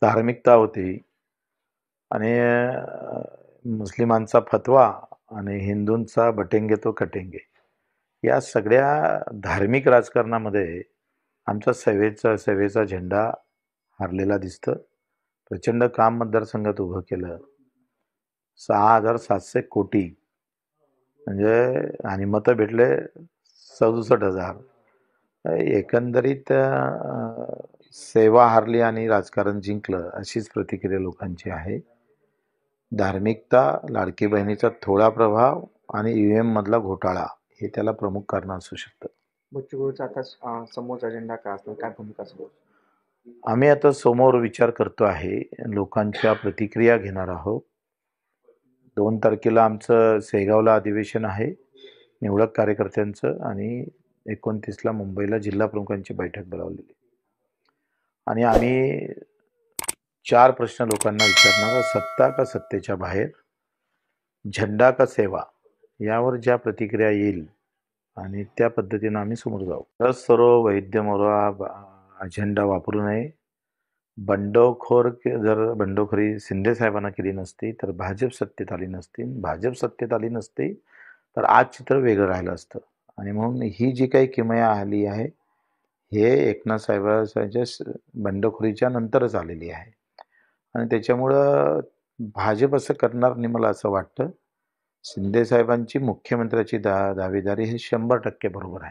धार्मिकता होती आणि मुस्लिमांचा फतवा आणि हिंदूंचा बटेंगे तो कटेंगे, या सगळ्या धार्मिक राजकारणामध्ये आमचा सेवेचा झेंडा हारलेला दिसतं. प्रचंड काम मतदारसंघात उभं केलं. 6,700 कोटी म्हणजे आणि मतं भेटले 67,000. एकंदरीत सेवा हारली आणि राजकारण जिंकलं, अशीच प्रतिक्रिया लोकांची आहे. धार्मिकता, लाडकी बहिणीचा थोडा प्रभाव आणि ईव्हीएम मधला घोटाळा हे त्याला प्रमुख कारण असू शकतं. बच्चू कडूचा आता समोरचा अजेंडा काय असतो, काय भूमिका असेल? आम्ही आता समोर विचार करतो आहे, लोकांच्या प्रतिक्रिया घेणार आहोत. 2 तारखेला आमचं शेगावला अधिवेशन आहे निवडक कार्यकर्त्यांचं आणि 29ला मुंबईला जिल्हा प्रमुखांची बैठक बोलावलेली आणि आम्ही 4 प्रश्न लोकांना विचारणार. सत्ता का सत्तेच्या बाहेर, झेंडा का सेवा, यावर ज्या प्रतिक्रिया येईल आणि त्या पद्धतीनं आम्ही समोर जाऊ. तर सर्व वैद्य मोरा अजेंडा वापरू नये. जर बंडखोरी शिंदे साहेबांना केली नसती तर भाजप सत्तेत आली नसती. भाजप सत्तेत आली नसती तर आज चित्र वेगळं राहिलं असतं. आणि म्हणून ही जी काही किमया आली आहे, हे एकनाथ साहेबांच्या बंडखोरीच्या नंतरच आलेली आहे आणि त्याच्यामुळं भाजप असं करणार नाही मला असं वाटतं. शिंदे साहेबांची मुख्यमंत्र्याची दावेदारी हे 100% बरोबर आहे.